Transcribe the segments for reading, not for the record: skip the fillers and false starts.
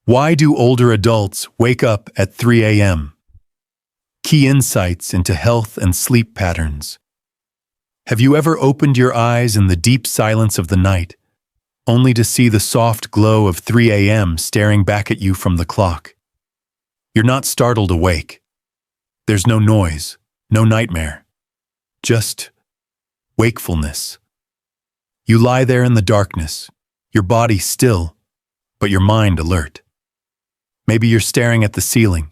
Why do older adults wake up at 3 a.m.? Key insights into health and sleep patterns. Have you ever opened your eyes in the deep silence of the night, only to see the soft glow of 3 a.m. staring back at you from the clock? You're not startled awake. There's no noise, no nightmare, just wakefulness. You lie there in the darkness, your body still, but your mind alert. Maybe you're staring at the ceiling.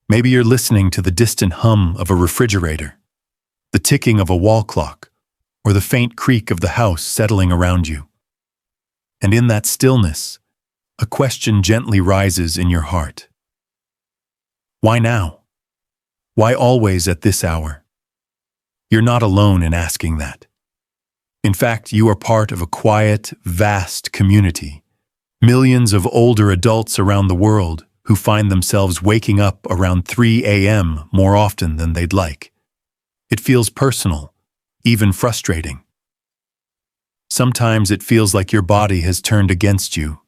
Maybe you're listening to the distant hum of a refrigerator, the ticking of a wall clock, or the faint creak of the house settling around you. And in that stillness, a question gently rises in your heart. Why now? Why always at this hour? You're not alone in asking that. In fact, you are part of a quiet, vast community. Millions of older adults around the world who find themselves waking up around 3 a.m. more often than they'd like. It feels personal, even frustrating. Sometimes it feels like your body has turned against you,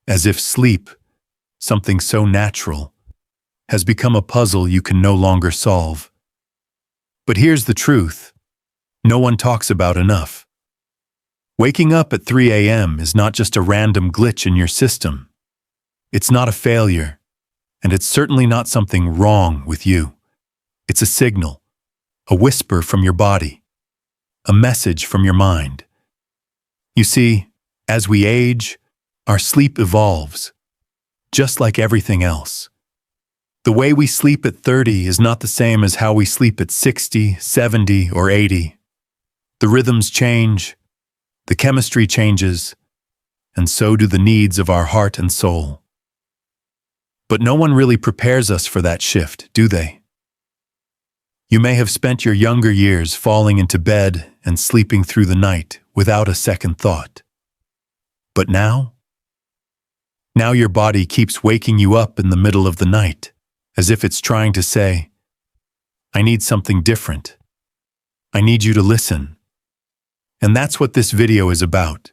as if sleep, something so natural, has become a puzzle you can no longer solve. But here's the truth: no one talks about enough. Waking up at 3 a.m. is not just a random glitch in your system. It's not a failure, and it's certainly not something wrong with you. It's a signal, a whisper from your body, a message from your mind. You see, as we age, our sleep evolves, just like everything else. The way we sleep at 30 is not the same as how we sleep at 60, 70, or 80. The rhythms change, the chemistry changes, and so do the needs of our heart and soul. But no one really prepares us for that shift, do they? You may have spent your younger years falling into bed and sleeping through the night without a second thought. But now? Now your body keeps waking you up in the middle of the night, as if it's trying to say, "I need something different. I need you to listen." And that's what this video is about.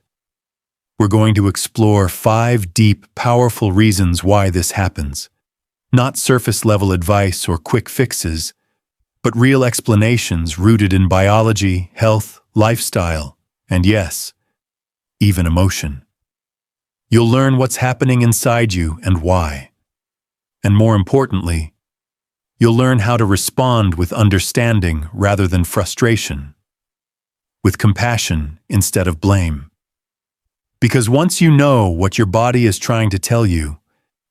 We're going to explore 5 deep, powerful reasons why this happens. Not surface-level advice or quick fixes, but real explanations rooted in biology, health, lifestyle, and yes, even emotion. You'll learn what's happening inside you and why. And more importantly, you'll learn how to respond with understanding rather than frustration, with compassion instead of blame. Because once you know what your body is trying to tell you,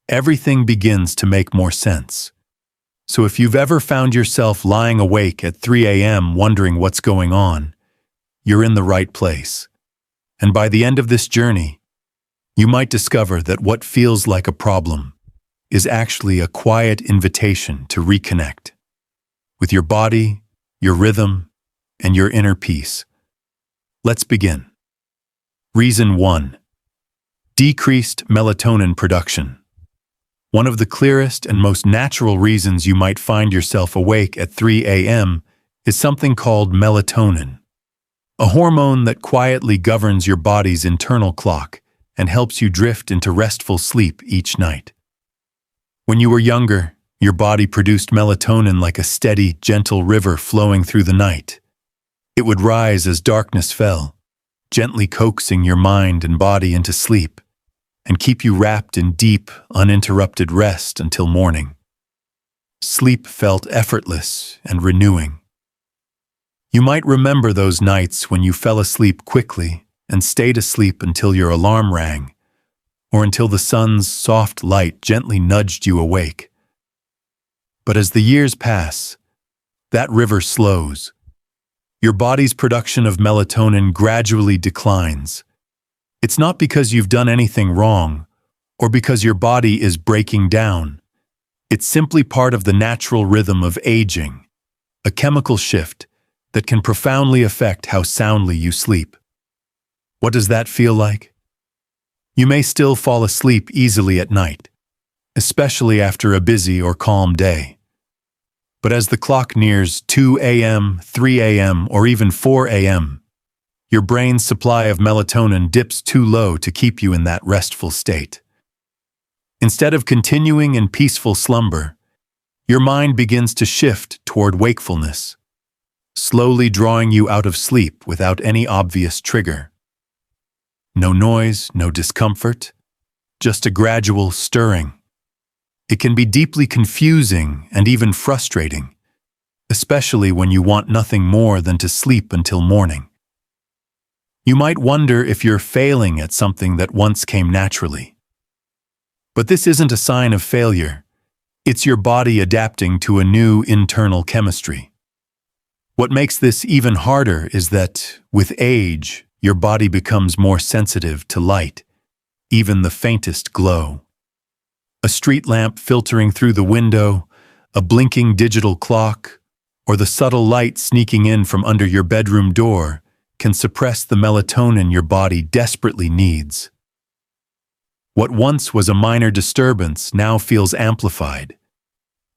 everything begins to make more sense. So if you've ever found yourself lying awake at 3 a.m. wondering what's going on, you're in the right place. And by the end of this journey, you might discover that what feels like a problem is actually a quiet invitation to reconnect with your body, your rhythm, and your inner peace. Let's begin. Reason 1. Decreased melatonin production. One of the clearest and most natural reasons you might find yourself awake at 3 a.m. is something called melatonin, a hormone that quietly governs your body's internal clock and helps you drift into restful sleep each night. When you were younger, your body produced melatonin like a steady, gentle river flowing through the night. It would rise as darkness fell, gently coaxing your mind and body into sleep, and keep you wrapped in deep, uninterrupted rest until morning. Sleep felt effortless and renewing. You might remember those nights when you fell asleep quickly and stayed asleep until your alarm rang, or until the sun's soft light gently nudged you awake. But as the years pass, that river slows. Your body's production of melatonin gradually declines. It's not because you've done anything wrong or because your body is breaking down. It's simply part of the natural rhythm of aging, a chemical shift that can profoundly affect how soundly you sleep. What does that feel like? You may still fall asleep easily at night, especially after a busy or calm day. But as the clock nears 2 a.m., 3 a.m., or even 4 a.m., your brain's supply of melatonin dips too low to keep you in that restful state. Instead of continuing in peaceful slumber, your mind begins to shift toward wakefulness, slowly drawing you out of sleep without any obvious trigger. No noise, no discomfort, just a gradual stirring. It can be deeply confusing and even frustrating, especially when you want nothing more than to sleep until morning. You might wonder if you're failing at something that once came naturally. But this isn't a sign of failure. It's your body adapting to a new internal chemistry. What makes this even harder is that, with age, your body becomes more sensitive to light, even the faintest glow. A street lamp filtering through the window, a blinking digital clock, or the subtle light sneaking in from under your bedroom door can suppress the melatonin your body desperately needs. What once was a minor disturbance now feels amplified,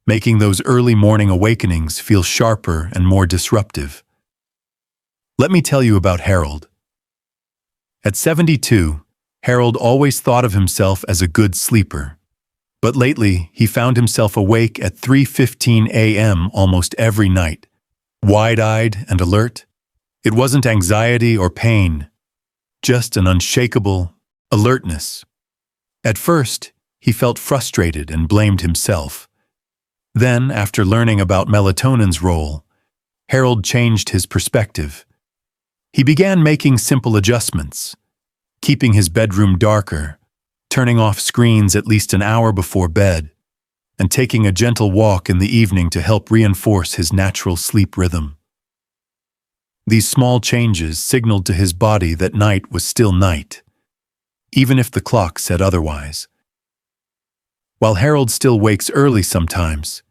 making those early morning awakenings feel sharper and more disruptive. Let me tell you about Harold. At 72, Harold always thought of himself as a good sleeper. But lately, he found himself awake at 3:15 a.m. almost every night, wide-eyed and alert. It wasn't anxiety or pain, just an unshakable alertness. At first, he felt frustrated and blamed himself. Then, after learning about melatonin's role, Harold changed his perspective. He began making simple adjustments, keeping his bedroom darker, turning off screens at least an hour before bed, and taking a gentle walk in the evening to help reinforce his natural sleep rhythm. These small changes signaled to his body that night was still night, even if the clock said otherwise. While Harold still wakes early sometimes,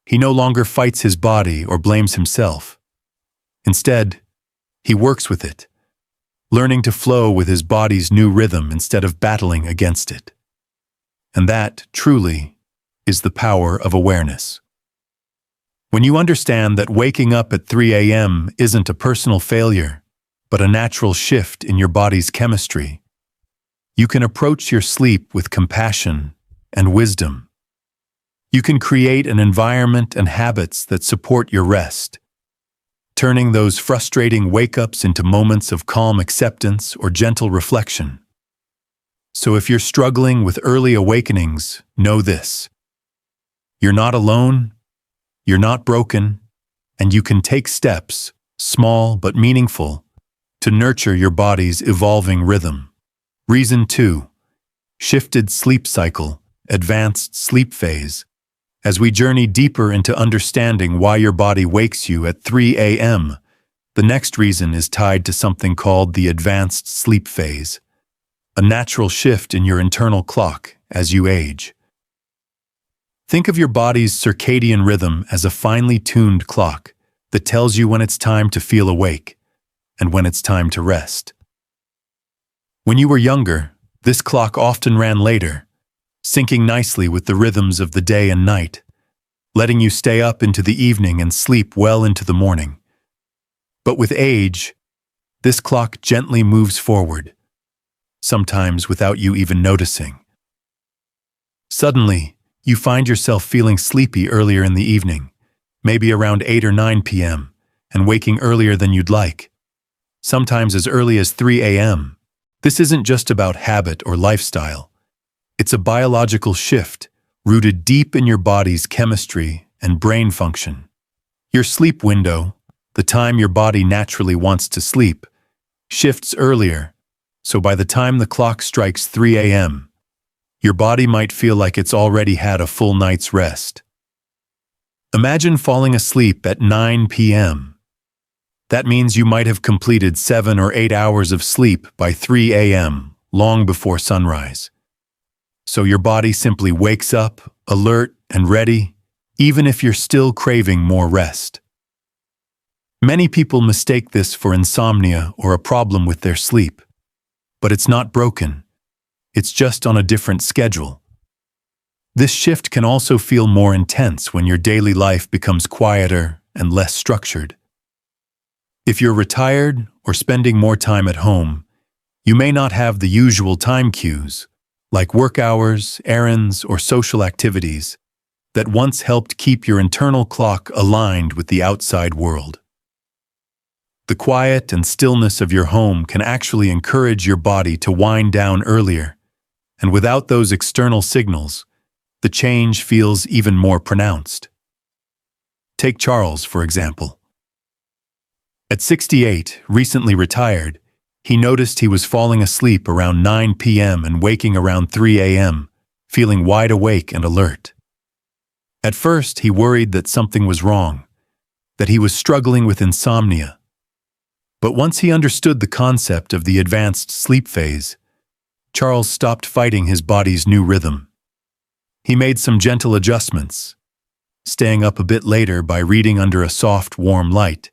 he no longer fights his body or blames himself. Instead, he works with it, learning to flow with his body's new rhythm instead of battling against it. And that, truly, is the power of awareness. When you understand that waking up at 3 a.m. isn't a personal failure, but a natural shift in your body's chemistry, you can approach your sleep with compassion and wisdom. You can create an environment and habits that support your rest, turning those frustrating wake-ups into moments of calm acceptance or gentle reflection. So if you're struggling with early awakenings, know this: you're not alone, you're not broken, and you can take steps, small but meaningful, to nurture your body's evolving rhythm. Reason 2. Shifted sleep cycle, advanced sleep phase. As we journey deeper into understanding why your body wakes you at 3 a.m., the next reason is tied to something called the advanced sleep phase, a natural shift in your internal clock as you age. Think of your body's circadian rhythm as a finely tuned clock that tells you when it's time to feel awake and when it's time to rest. When you were younger, this clock often ran later, syncing nicely with the rhythms of the day and night, letting you stay up into the evening and sleep well into the morning. But with age, this clock gently moves forward, sometimes without you even noticing. Suddenly, you find yourself feeling sleepy earlier in the evening, maybe around 8 or 9 p.m., and waking earlier than you'd like, sometimes as early as 3 a.m. This isn't just about habit or lifestyle. It's a biological shift rooted deep in your body's chemistry and brain function. Your sleep window, the time your body naturally wants to sleep, shifts earlier, so by the time the clock strikes 3 a.m., your body might feel like it's already had a full night's rest. Imagine falling asleep at 9 p.m. That means you might have completed 7 or 8 hours of sleep by 3 a.m., long before sunrise. So your body simply wakes up, alert and ready, even if you're still craving more rest. Many people mistake this for insomnia or a problem with their sleep. But it's not broken. It's just on a different schedule. This shift can also feel more intense when your daily life becomes quieter and less structured. If you're retired or spending more time at home, you may not have the usual time cues, like work hours, errands, or social activities, that once helped keep your internal clock aligned with the outside world. The quiet and stillness of your home can actually encourage your body to wind down earlier, and without those external signals, the change feels even more pronounced. Take Charles, for example. At 68, recently retired, he noticed he was falling asleep around 9 p.m. and waking around 3 a.m., feeling wide awake and alert. At first, he worried that something was wrong, that he was struggling with insomnia. But once he understood the concept of the advanced sleep phase, Charles stopped fighting his body's new rhythm. He made some gentle adjustments, staying up a bit later by reading under a soft, warm light,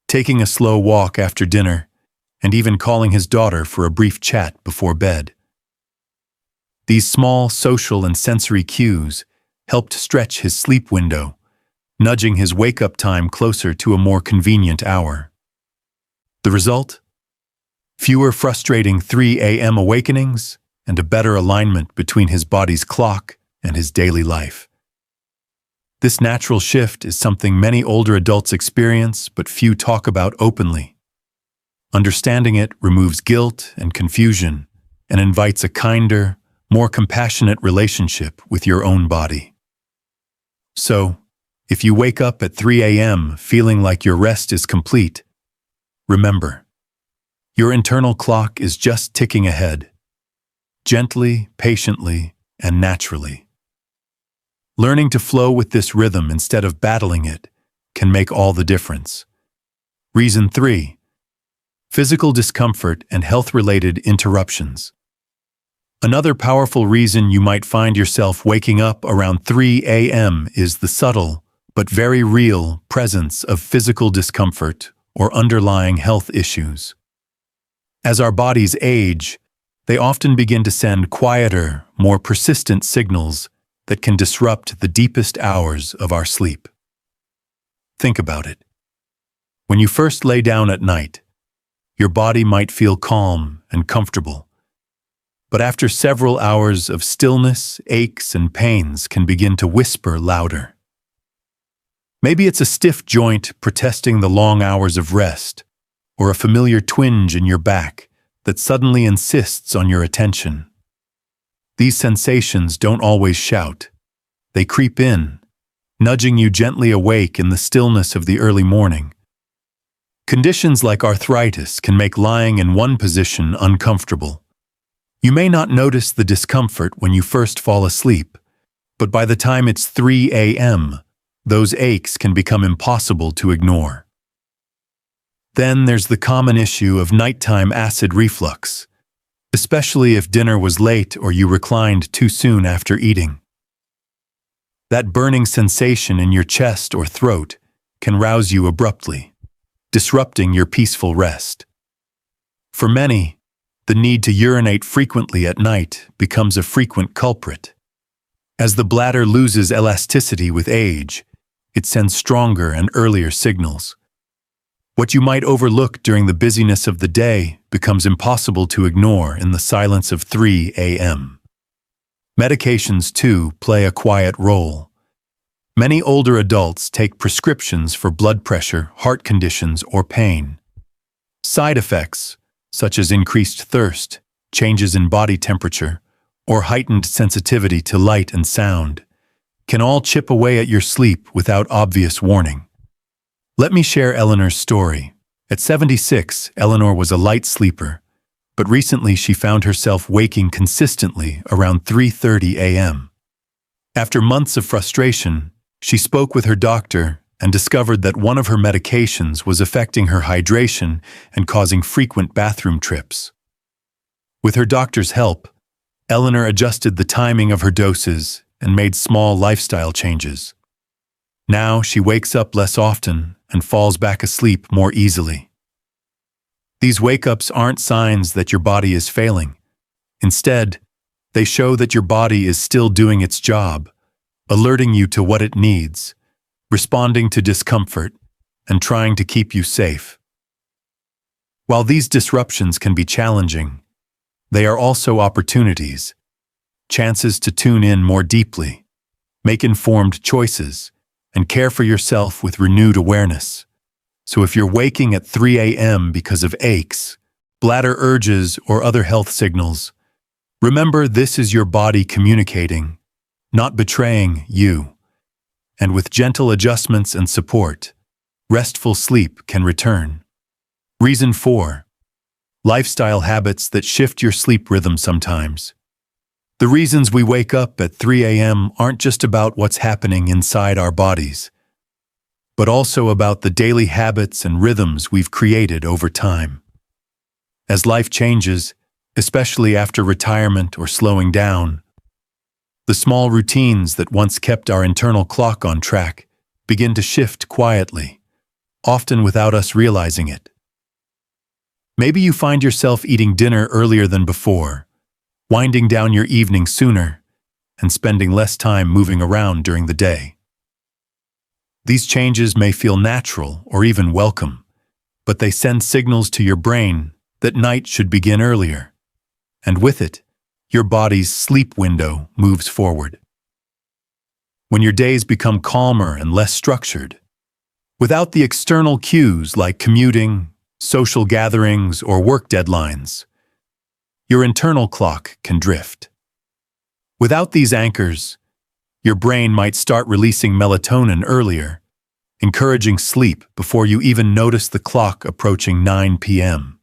taking a slow walk after dinner, and even calling his daughter for a brief chat before bed. These small social and sensory cues helped stretch his sleep window, nudging his wake-up time closer to a more convenient hour. The result? Fewer frustrating 3 a.m. awakenings and a better alignment between his body's clock and his daily life. This natural shift is something many older adults experience but few talk about openly. Understanding it removes guilt and confusion and invites a kinder, more compassionate relationship with your own body. So, if you wake up at 3 a.m. feeling like your rest is complete, remember, your internal clock is just ticking ahead, gently, patiently, and naturally. Learning to flow with this rhythm instead of battling it can make all the difference. Reason 3. Physical discomfort and health-related interruptions. Another powerful reason you might find yourself waking up around 3 a.m. is the subtle, but very real, presence of physical discomfort or underlying health issues. As our bodies age, they often begin to send quieter, more persistent signals that can disrupt the deepest hours of our sleep. Think about it. When you first lay down at night, your body might feel calm and comfortable. But after several hours of stillness, aches and pains can begin to whisper louder. Maybe it's a stiff joint protesting the long hours of rest, or a familiar twinge in your back that suddenly insists on your attention. These sensations don't always shout. They creep in, nudging you gently awake in the stillness of the early morning. Conditions like arthritis can make lying in one position uncomfortable. You may not notice the discomfort when you first fall asleep, but by the time it's 3 a.m., those aches can become impossible to ignore. Then there's the common issue of nighttime acid reflux, especially if dinner was late or you reclined too soon after eating. That burning sensation in your chest or throat can rouse you abruptly, disrupting your peaceful rest. For many, the need to urinate frequently at night becomes a frequent culprit. As the bladder loses elasticity with age, it sends stronger and earlier signals. What you might overlook during the busyness of the day becomes impossible to ignore in the silence of 3 a.m. Medications, too, play a quiet role. Many older adults take prescriptions for blood pressure, heart conditions, or pain. Side effects, such as increased thirst, changes in body temperature, or heightened sensitivity to light and sound, can all chip away at your sleep without obvious warning. Let me share Eleanor's story. At 76, Eleanor was a light sleeper, but recently she found herself waking consistently around 3:30 a.m. After months of frustration, she spoke with her doctor and discovered that one of her medications was affecting her hydration and causing frequent bathroom trips. With her doctor's help, Eleanor adjusted the timing of her doses and made small lifestyle changes. Now she wakes up less often and falls back asleep more easily. These wake-ups aren't signs that your body is failing. Instead, they show that your body is still doing its job, alerting you to what it needs, responding to discomfort, and trying to keep you safe. While these disruptions can be challenging, they are also opportunities. chances to tune in more deeply, make informed choices, and care for yourself with renewed awareness. So if you're waking at 3 a.m. because of aches, bladder urges, or other health signals, remember this is your body communicating, not betraying you. And with gentle adjustments and support, restful sleep can return. Reason 4. Lifestyle habits that shift your sleep rhythm sometimes. The reasons we wake up at 3 a.m. aren't just about what's happening inside our bodies, but also about the daily habits and rhythms we've created over time. As life changes, especially after retirement or slowing down, the small routines that once kept our internal clock on track begin to shift quietly, often without us realizing it. Maybe you find yourself eating dinner earlier than before, winding down your evening sooner, and spending less time moving around during the day. These changes may feel natural or even welcome, but they send signals to your brain that night should begin earlier, and with it, your body's sleep window moves forward. When your days become calmer and less structured, without the external cues like commuting, social gatherings, or work deadlines, your internal clock can drift. Without these anchors, your brain might start releasing melatonin earlier, encouraging sleep before you even notice the clock approaching 9 p.m.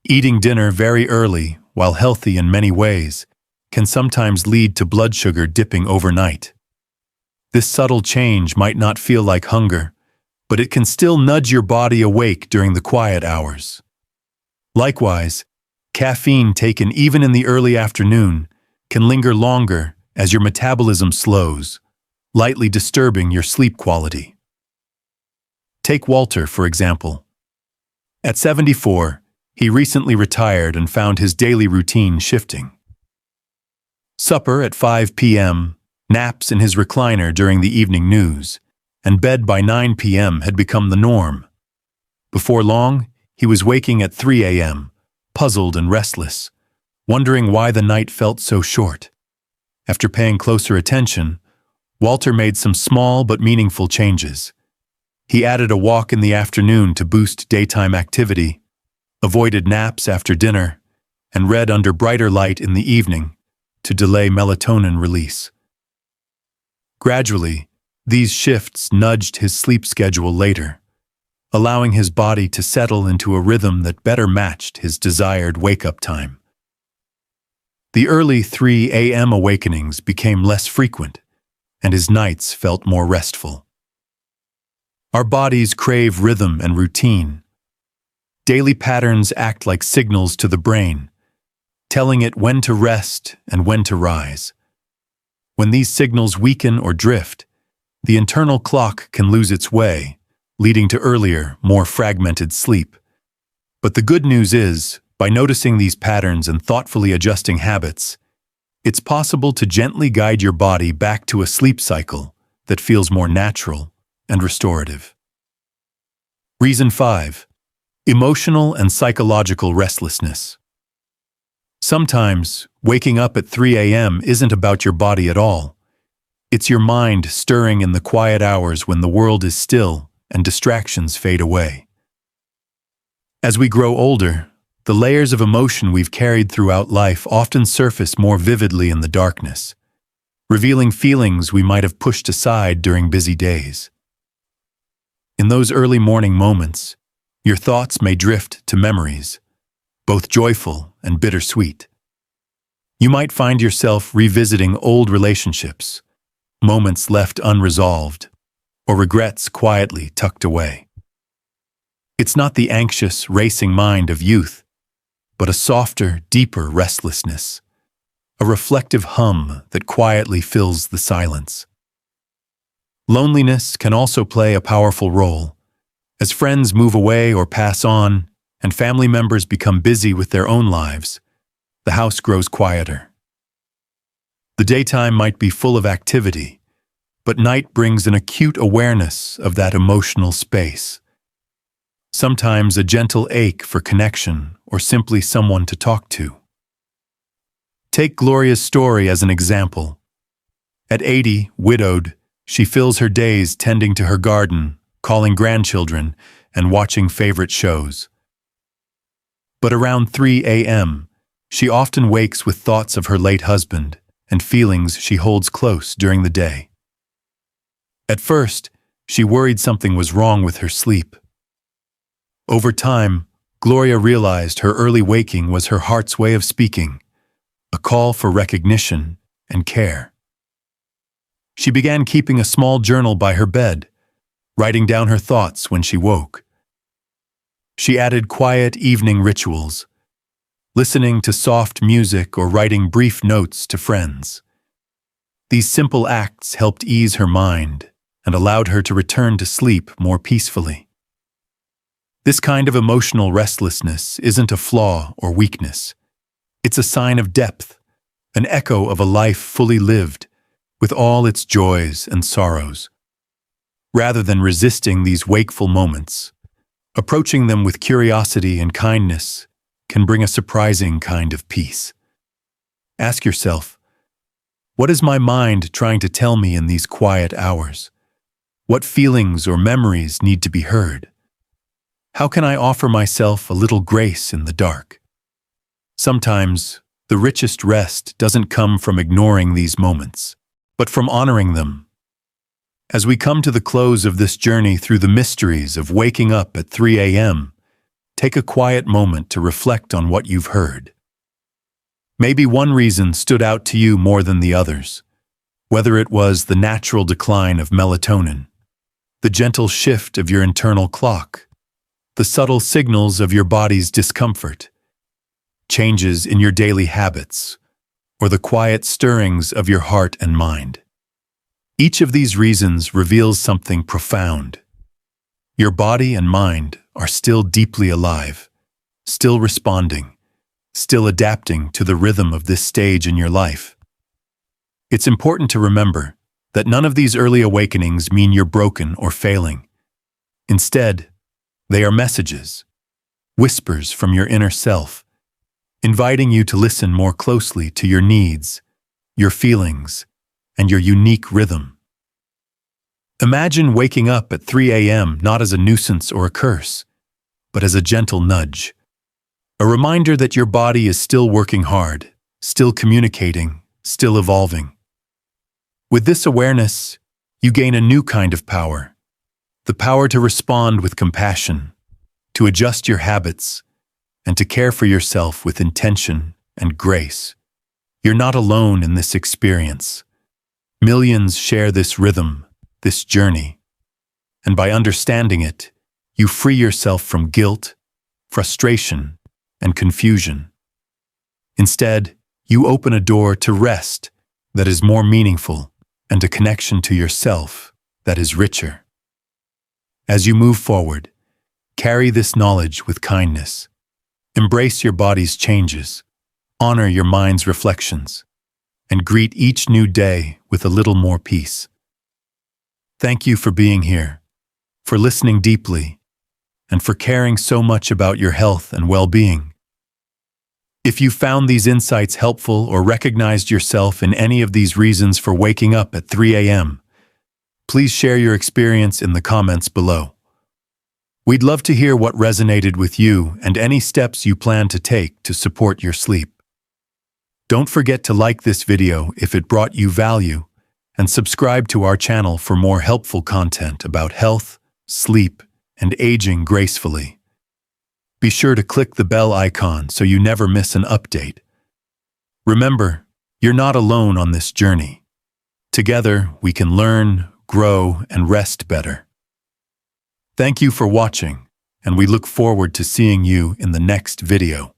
Eating dinner very early, while healthy in many ways, can sometimes lead to blood sugar dipping overnight. This subtle change might not feel like hunger, but it can still nudge your body awake during the quiet hours. Likewise, caffeine taken even in the early afternoon can linger longer as your metabolism slows, lightly disturbing your sleep quality. Take Walter, for example. At 74, he recently retired and found his daily routine shifting. Supper at 5 p.m., naps in his recliner during the evening news, and bed by 9 p.m. had become the norm. Before long, he was waking at 3 a.m., puzzled and restless, wondering why the night felt so short. After paying closer attention, Walter made some small but meaningful changes. He added a walk in the afternoon to boost daytime activity, avoided naps after dinner, and read under brighter light in the evening to delay melatonin release. Gradually, these shifts nudged his sleep schedule later, allowing his body to settle into a rhythm that better matched his desired wake-up time. The early 3 a.m. awakenings became less frequent, and his nights felt more restful. Our bodies crave rhythm and routine. Daily patterns act like signals to the brain, telling it when to rest and when to rise. When these signals weaken or drift, the internal clock can lose its way, leading to earlier, more fragmented sleep. But the good news is, by noticing these patterns and thoughtfully adjusting habits, it's possible to gently guide your body back to a sleep cycle that feels more natural and restorative. Reason 5. Emotional and psychological restlessness. Sometimes, waking up at 3 a.m. isn't about your body at all. It's your mind stirring in the quiet hours when the world is still and distractions fade away. As we grow older, the layers of emotion we've carried throughout life often surface more vividly in the darkness, revealing feelings we might have pushed aside during busy days. In those early morning moments, your thoughts may drift to memories, both joyful and bittersweet. You might find yourself revisiting old relationships, moments left unresolved, or regrets quietly tucked away. It's not the anxious, racing mind of youth, but a softer, deeper restlessness, a reflective hum that quietly fills the silence. Loneliness can also play a powerful role. As friends move away or pass on, and family members become busy with their own lives, the house grows quieter. The daytime might be full of activity, but night brings an acute awareness of that emotional space. Sometimes a gentle ache for connection or simply someone to talk to. Take Gloria's story as an example. At 80, widowed, she fills her days tending to her garden, calling grandchildren, and watching favorite shows. But around 3 a.m., she often wakes with thoughts of her late husband and feelings she holds close during the day. At first, she worried something was wrong with her sleep. Over time, Gloria realized her early waking was her heart's way of speaking, a call for recognition and care. She began keeping a small journal by her bed, writing down her thoughts when she woke. She added quiet evening rituals, listening to soft music or writing brief notes to friends. These simple acts helped ease her mind and allowed her to return to sleep more peacefully. This kind of emotional restlessness isn't a flaw or weakness. It's a sign of depth, an echo of a life fully lived, with all its joys and sorrows. Rather than resisting these wakeful moments, approaching them with curiosity and kindness can bring a surprising kind of peace. Ask yourself, what is my mind trying to tell me in these quiet hours? What feelings or memories need to be heard? How can I offer myself a little grace in the dark? Sometimes, the richest rest doesn't come from ignoring these moments, but from honoring them. As we come to the close of this journey through the mysteries of waking up at 3 a.m., take a quiet moment to reflect on what you've heard. Maybe one reason stood out to you more than the others, whether it was the natural decline of melatonin, the gentle shift of your internal clock, the subtle signals of your body's discomfort, changes in your daily habits, or the quiet stirrings of your heart and mind. Each of these reasons reveals something profound. Your body and mind are still deeply alive, still responding, still adapting to the rhythm of this stage in your life. It's important to remember that none of these early awakenings mean you're broken or failing. Instead, they are messages, whispers from your inner self, inviting you to listen more closely to your needs, your feelings, and your unique rhythm. Imagine waking up at 3 a.m. not as a nuisance or a curse, but as a gentle nudge, a reminder that your body is still working hard, still communicating, still evolving. With this awareness, you gain a new kind of power, the power to respond with compassion, to adjust your habits, and to care for yourself with intention and grace. You're not alone in this experience. Millions share this rhythm, this journey, and by understanding it, you free yourself from guilt, frustration, and confusion. Instead, you open a door to rest that is more meaningful and a connection to yourself that is richer. As you move forward, carry this knowledge with kindness. Embrace your body's changes, honor your mind's reflections, and greet each new day with a little more peace. Thank you for being here, for listening deeply, and for caring so much about your health and well-being. If you found these insights helpful or recognized yourself in any of these reasons for waking up at 3 a.m., please share your experience in the comments below. We'd love to hear what resonated with you and any steps you plan to take to support your sleep. Don't forget to like this video if it brought you value, and subscribe to our channel for more helpful content about health, sleep, and aging gracefully. Be sure to click the bell icon so you never miss an update. Remember, you're not alone on this journey. Together, we can learn, grow, and rest better. Thank you for watching, and we look forward to seeing you in the next video.